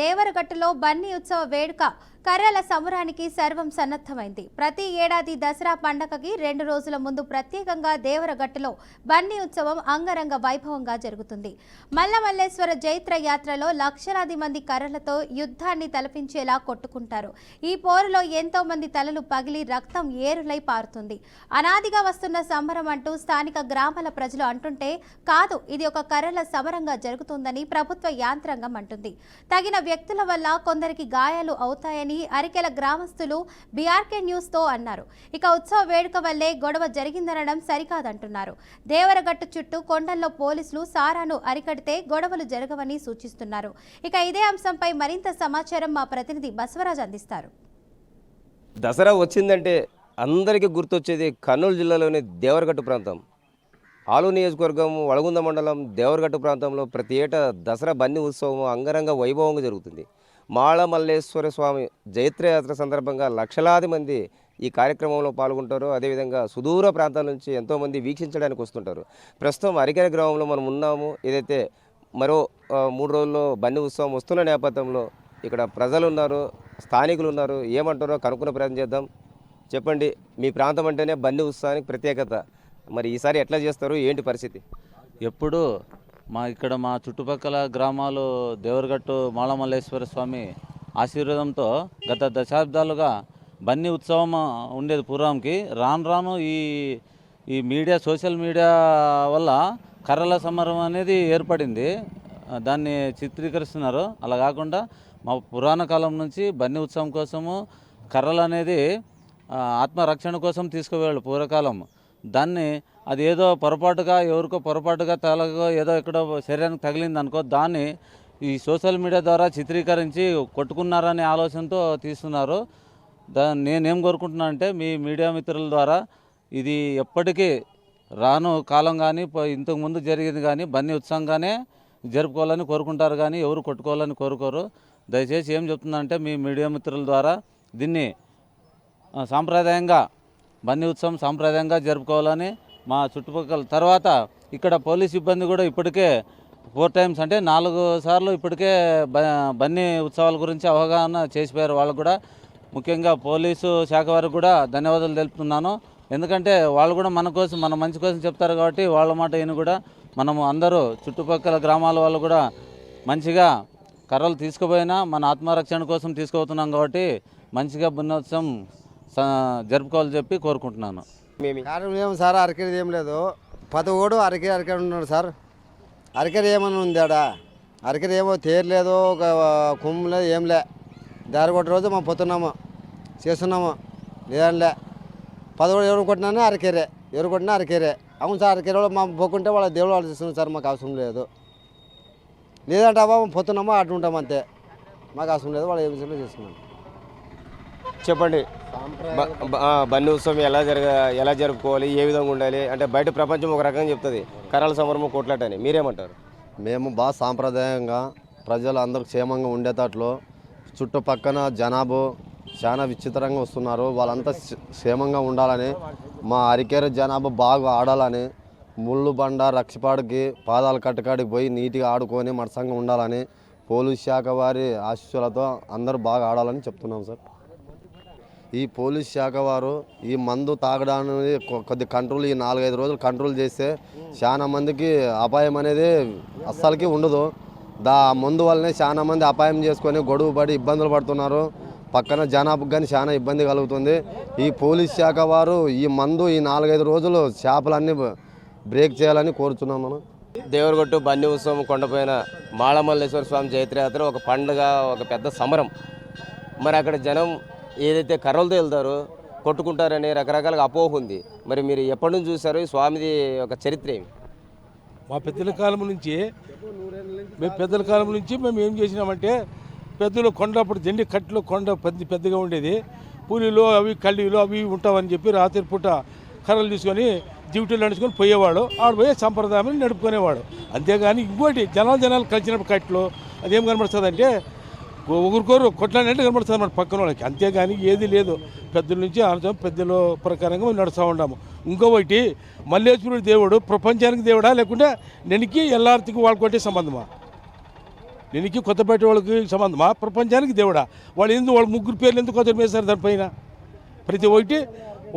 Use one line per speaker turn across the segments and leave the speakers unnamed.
దేవరగట్టులో బన్నీ ఉత్సవ వేడుక కర్రల సంబరానికి సర్వం సన్నద్ధమైంది. ప్రతి ఏడాది దసరా పండగకి 2 రోజుల ముందు ప్రత్యేకంగా దేవరగట్టులో బన్నీ ఉత్సవం అంగరంగ వైభవంగా జరుగుతుంది. మల్లమల్లేశ్వర జైత్ర యాత్రలో లక్షలాది మంది కర్రలతో యుద్ధాన్ని తలపించేలా కొట్టుకుంటారు. ఈ పోరులో ఎంతో మంది తలలు పగిలి రక్తం ఏరులై పారుతుంది. అనాదిగా వస్తున్న సంబరం అంటూ స్థానిక గ్రామాల ప్రజలు అంటుంటే కాదు, ఇది ఒక కర్రల సమరంగా జరుగుతుందని ప్రభుత్వ యాంత్రాంగం అంటుంది. తగిన వ్యక్తుల వల్ల కొందరికి గాయాలు అవుతాయని అరికెల గ్రామస్తులు బీఆర్కే న్యూస్ తో అన్నారు. ఇక ఉత్సవ వేడుక వల్లే గొడవ జరిగిందనడం సరికాదంటున్నారు. దేవరగట్టు చుట్టూ కొండల్లో పోలీసులు సారాను అరికడితే గొడవలు జరగవని సూచిస్తున్నారు. ఇక ఇదే అంశంపై మరింత సమాచారం మా ప్రతినిధి బసవరాజ్ అందిస్తారు.
దసరా వచ్చిందంటే అందరికీ గుర్తొచ్చేది కర్నూలు జిల్లాలోని దేవరగట్టు ప్రాంతం. ఆలూరు నియోజకవర్గం వలగుంద మండలం దేవరగట్టు ప్రాంతంలో ప్రతి ఏటా దసరా బన్నీ ఉత్సవం అంగరంగ వైభవంగా జరుగుతుంది. మాళమల్లేశ్వర స్వామి జైత్రయాత్ర సందర్భంగా లక్షలాది మంది ఈ కార్యక్రమంలో పాల్గొంటారు. అదేవిధంగా సుదూర ప్రాంతాల నుంచి ఎంతోమంది వీక్షించడానికి వస్తుంటారు. ప్రస్తుతం అరికెల గ్రామంలో మనం ఉన్నాము. ఏదైతే మరో 3 రోజుల్లో బన్నీ ఉత్సవం వస్తున్న నేపథ్యంలో ఇక్కడ ప్రజలు ఉన్నారు, స్థానికులు ఉన్నారు. ఏమంటారో కనుక్కునే ప్రయత్నం చేద్దాం. చెప్పండి, మీ ప్రాంతం అంటేనే బన్నీ ఉత్సవానికి ప్రత్యేకత. మరి ఈసారి ఎట్లా చేస్తారు, ఏంటి పరిస్థితి?
ఎప్పుడు మా చుట్టుపక్కల గ్రామాలు దేవరగట్టు మాళమల్లేశ్వర స్వామి ఆశీర్వాదంతో గత దశాబ్దాలుగా బన్నీ ఉత్సవం ఉండేది పూర్వంకి. రాను రాను ఈ మీడియా, సోషల్ మీడియా వల్ల కర్రల సమరం అనేది ఏర్పడింది. దాన్ని చిత్రీకరిస్తున్నారు. అలా కాకుండా మా పురాణ కాలం నుంచి బన్నీ ఉత్సవం కోసము కర్రలు అనేది ఆత్మరక్షణ కోసం తీసుకువెళ్ళు పూర్వకాలం. దాన్ని అది ఏదో ఎవరికో పొరపాటుగా తలగో ఏదో ఎక్కడో శరీరానికి తగిలింది అనుకో, దాన్ని ఈ సోషల్ మీడియా ద్వారా చిత్రీకరించి కొట్టుకున్నారనే ఆలోచనతో తీస్తున్నారు. నేనేం కోరుకుంటున్నా అంటే మీ మీడియా మిత్రుల ద్వారా ఇది ఎప్పటికీ రాను కాలం కానీ ఇంతకుముందు జరిగింది కానీ బన్నీ ఉత్సవంగానే జరుపుకోవాలని కోరుకుంటారు, కానీ ఎవరు కొట్టుకోవాలని కోరుకోరు. దయచేసి ఏం చెప్తున్నా అంటే మీ మీడియా మిత్రుల ద్వారా దీన్ని సాంప్రదాయంగా బన్నీ ఉత్సవం సాంప్రదాయంగా జరుపుకోవాలని మా చుట్టుపక్కల. తర్వాత ఇక్కడ పోలీస్ సిబ్బంది కూడా ఇప్పటికే 4 టైమ్స్ అంటే 4 సార్లు ఇప్పటికే బన్నీ ఉత్సవాల గురించి అవగాహన చేసిపోయారు. వాళ్ళకు కూడా ముఖ్యంగా పోలీసు శాఖ వారికి కూడా ధన్యవాదాలు తెలుపుతున్నాను. ఎందుకంటే వాళ్ళు కూడా మన మంచి కోసం చెప్తారు కాబట్టి వాళ్ళ మాట ఈయన కూడా మనము అందరూ చుట్టుపక్కల గ్రామాల వాళ్ళు కూడా మంచిగా కర్రలు తీసుకుపోయినా మన ఆత్మరక్షణ కోసం తీసుకుపోతున్నాం కాబట్టి మంచిగా బన్నీ ఉత్సవం జరుపుకోవాలని చెప్పి కోరుకుంటున్నాను.
కారణం ఏమో సార్, అరకేది ఏం లేదు. పదోడు అరకే ఉన్నాడు సార్. అరకేది ఏమన్నా ఉంది ఆడ? అరకేది ఏమో తేరలేదు, ఒక కొమ్ము లేదు, ఏం లే. దారి కొట్టిన రోజు మేము పోతున్నాము, చేస్తున్నాము. లేదంలే 10 ఎవరు కొట్టినా అరకేరే, ఎవరు కొట్టినా అరకేరే. అవును సార్, అరకేరే వాళ్ళు మా పోకుంటే వాళ్ళ దేవుడు వాళ్ళు చేస్తున్నారు సార్. మాకు అవసరం లేదు. లేదంటే అబ్బా పోతున్నామో అటు ఉంటాం అంతే. మాకు అవసరం లేదు, వాళ్ళు ఏ విషయంలో చేస్తున్నాం.
చెప్పండి, బన్నీ ఉత్సవం ఎలా జరుపుకోవాలి, ఏ విధంగా ఉండాలి అంటే బయట ప్రపంచం ఒక రకంగా చెప్తుంది కర్రల సమరము కొట్లాటని, మీరేమంటారు?
మేము బాగా సాంప్రదాయంగా ప్రజలు అందరూ క్షేమంగా ఉండేటట్లు, చుట్టుపక్కన జనాభా చాలా విచిత్రంగా వస్తున్నారు, వాళ్ళంతా క్షేమంగా ఉండాలని, మా అరికేర జనాభా బాగా ఆడాలని, ముళ్ళు బండ రక్షపాడికి పాదాలు కట్టుకాడికి పోయి నీట్గా ఆడుకొని మరసంగా ఉండాలని పోలీస్ శాఖ వారి ఆశీస్సులతో అందరూ బాగా ఆడాలని చెప్తున్నాం సార్. ఈ పోలీస్ శాఖ వారు ఈ మందు తాగడాన్ని కొద్ది కంట్రోల్, ఈ 4-5 రోజులు కంట్రోల్ చేస్తే చాలా మందికి అపాయం అనేది అస్సలకి ఉండదు. మందు వల్లనే చాలా మంది అపాయం చేసుకొని గొడవ పడి ఇబ్బందులు పడుతున్నారు. పక్కన జనాభాకు కానీ చాలా ఇబ్బంది కలుగుతుంది. ఈ పోలీస్ శాఖ వారు ఈ మందు ఈ 4-5 రోజులు చేపలన్నీ బ్రేక్ చేయాలని కోరుతున్నాం. మనం
దేవరగట్టు బన్నీ ఉత్సవం కొండపైన మాళమల్లేశ్వర స్వామి జైత్రయాత్ర ఒక పండుగ, ఒక పెద్ద సమరం. మరి అక్కడ జనం ఏదైతే కర్రలతో వెళ్తారో కొట్టుకుంటారని రకరకాలుగా అపోహ ఉంది. మరి మీరు ఎప్పటి నుంచి చూసారు ఈ స్వామిది ఒక చరిత్ర ఏమి?
మా పెద్దల కాలం నుంచి మేము ఏం చేసినామంటే, పెద్దలు కొండప్పుడు జెండి కట్టులో కొండ పెద్దగా ఉండేది, పూలీలు అవి కళ్ళీలు అవి ఉంటామని చెప్పి రాత్రి పూట కర్రలు తీసుకొని డ్యూటీలు నడుచుకొని పోయేవాడు. ఆడు పోయే సంప్రదాయం నడుపుకునేవాడు. అంతేగాని ఇంకోటి జనాలు కలిసినప్పుడు కట్లు అదేం కనబడుతుంది అంటే ఒకరికొరు కొట్లాడినట్టు కనబడుతుంది మన పక్కన వాళ్ళకి. అంతేగాని ఏది లేదు. పెద్దల నుంచి ఆలోచన పెద్దల ప్రకారంగా మేము నడుస్తూ ఉంటాము. ఇంకొకటి మల్లేశ్వరుడు దేవుడు ప్రపంచానికి దేవుడా లేకుంటే నెనికి ఎల్లార్తికి వాళ్ళకొట్టే సంబంధమా? నెనికి కొత్తపేట వాళ్ళకి సంబంధమా, ప్రపంచానికి దేవుడా? వాళ్ళు ఎందుకు వాళ్ళ ముగ్గురు పేర్లు ఎందుకు కొత్త వేశారు దానిపైన? ప్రతి ఒక్కటి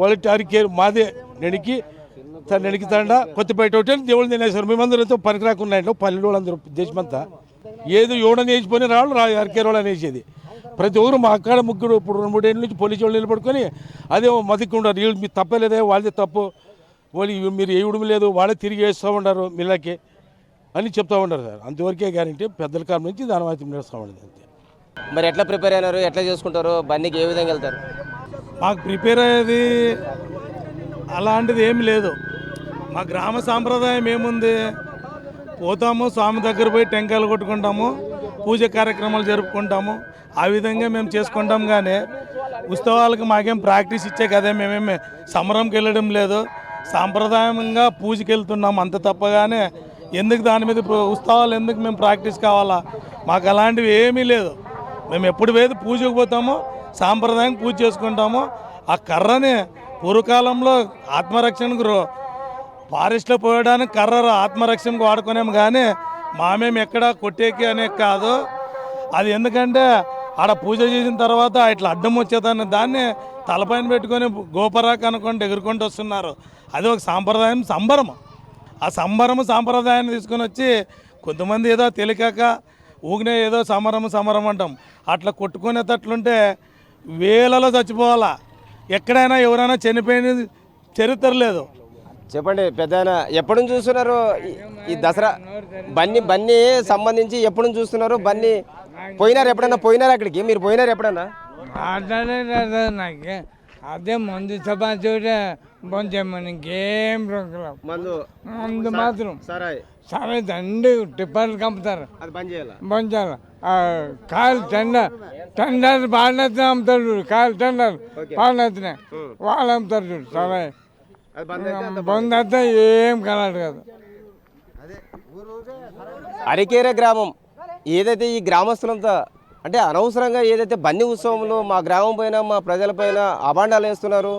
వాళ్ళ అరికేరు మాదే. నెనికి తండ కొత్తపేట ఒకటి దేవుళ్ళు తినేశారు. మేమందరూ ఎంతో పనికి రాకుండా పల్లెలు వాళ్ళందరూ దేశమంతా ఏదో ఎవడని వేసిపోయిన రాళ్ళు అరికేరు వాళ్ళు అనేసేది. ప్రతి ఒక్కరు మా అక్కడ ముగ్గురు ఇప్పుడు 2-3 ఏళ్ళ నుంచి పోలీసు వాళ్ళు నిలబడుకొని అదే మదికుంటారు. వీళ్ళు మీరు తప్పలేదే, వాళ్ళదే తప్పు, వాళ్ళు మీరు వేయడం లేదు, వాళ్ళే తిరిగి వేస్తూ ఉంటారు మిల్లకి అని చెప్తూ ఉంటారు సార్. అంతవరకే గ్యారంటీ. పెద్దల కాలం నుంచి దానివైపు నడుస్తూ ఉండదు అంతే.
మరి ఎట్లా ప్రిపేర్ అయినారు, ఎట్లా చేసుకుంటారు, బండికి ఏ విధంగా వెళ్తారు?
మాకు ప్రిపేర్ అయ్యేది అలాంటిది ఏమి లేదు. మా గ్రామ సాంప్రదాయం ఏముంది, పోతాము స్వామి దగ్గర పోయి టెంకాయలు కొట్టుకుంటాము, పూజ కార్యక్రమాలు జరుపుకుంటాము, ఆ విధంగా మేము చేసుకుంటాం. కానీ ఉత్సవాలకు మాకేం ప్రాక్టీస్ ఇచ్చే కదా, మేమేమి సమరంకి వెళ్ళడం లేదు, సాంప్రదాయంగా పూజకి వెళ్తున్నాము అంత తప్పగానే ఎందుకు దాని మీద ఉత్సవాలు ఎందుకు మేము ప్రాక్టీస్ కావాలా? మాకు అలాంటివి ఏమీ లేదు. మేము ఎప్పుడు వేది పూజకు పోతామో సాంప్రదాయం పూజ చేసుకుంటాము. ఆ కర్రని పూర్వకాలంలో ఆత్మరక్షణకు ఫారెస్ట్లో పోయడానికి కర్ర ఆత్మరక్షణకు వాడుకునేము, కానీ మామేమి ఎక్కడ కొట్టేకి అనే కాదు. అది ఎందుకంటే ఆడ పూజ చేసిన తర్వాత ఇట్లా అడ్డం వచ్చేదాన్ని దాన్ని తలపైన పెట్టుకొని గోపరాకు అనుకుంటూ ఎగురుకుంటూ వస్తున్నారు. అది ఒక సాంప్రదాయం, సంబరం. ఆ సాంప్రదాయాన్ని తీసుకొని వచ్చి కొంతమంది ఏదో తెలియక ఊగినే ఏదో సమరం అంటాం. అట్లా కొట్టుకునేటట్లుంటే వేలలో చచ్చిపోవాలా. ఎక్కడైనా ఎవరైనా చనిపోయిన చరిత్ర లేదు.
చెప్పండి పెద్దాయన, ఎప్పటి నుంచి చూస్తున్నారు ఈ దసరా బన్నీ సంబంధించి? ఎప్పటి నుంచి చూస్తున్నారు? బన్నీ పోయినారు ఎప్పుడన్నా? పోయినారు అక్కడికి? మీరు పోయినారు ఎప్పుడన్నా?
మాట్లాడలేదు నాకు. అదే మందు సభ చూడే బొంచేమని ఇంకేం మందు మాత్రం సరే దండి టిప్పర్లు కంపుతారు.
అది బంద్ చేయాలి.
బొంచాలి. కాయలు టెండర్ పాడినెత్తిన అమ్ముతారు చూడు, కాయలు టెండర్ పాడినెత్తిన వాళ్ళు అమ్ముతారు చూడు. సరే బంద్ అయితే ఏం కలదు కాదు.
అరికేర గ్రామం ఏదైతే ఈ గ్రామస్తులంతా అంటే అనవసరంగా ఏదైతే బన్నీ ఉత్సవంలో మా గ్రామం పైన మా ప్రజల పైన అభాండాలు వేస్తున్నారు.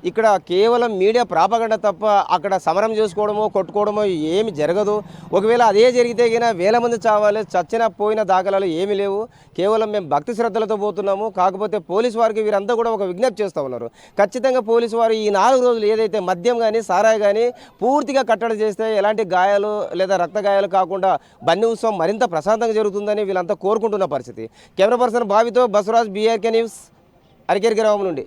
ఇక్కడ కేవలం మీడియా ప్రాపగండ తప్ప అక్కడ సమరం చేసుకోవడమో కొట్టుకోవడమో ఏమి జరగదు. ఒకవేళ అదే జరిగితే గిన వేల మంది చావాలి, చచ్చిన పోయిన దాఖలాలు ఏమీ లేవు. కేవలం మేము భక్తి శ్రద్ధలతో పోతున్నాము. కాకపోతే పోలీసు వారికి వీరంతా కూడా ఒక విజ్ఞప్తి చేస్తూ ఉన్నారు. ఖచ్చితంగా పోలీసు వారు ఈ 4 రోజులు ఏదైతే మద్యం కానీ సారాయి కానీ పూర్తిగా కట్టడి చేస్తే ఎలాంటి గాయాలు లేదా రక్త గాయాలు కాకుండా బన్నీ ఉత్సవం మరింత ప్రశాంతంగా జరుగుతుందని వీళ్ళంతా కోరుకుంటున్న పరిస్థితి. కెమెరా పర్సన్ బావితో బసవరాజ్, BRK న్యూస్, అరికేర్ గ్రామం నుండి.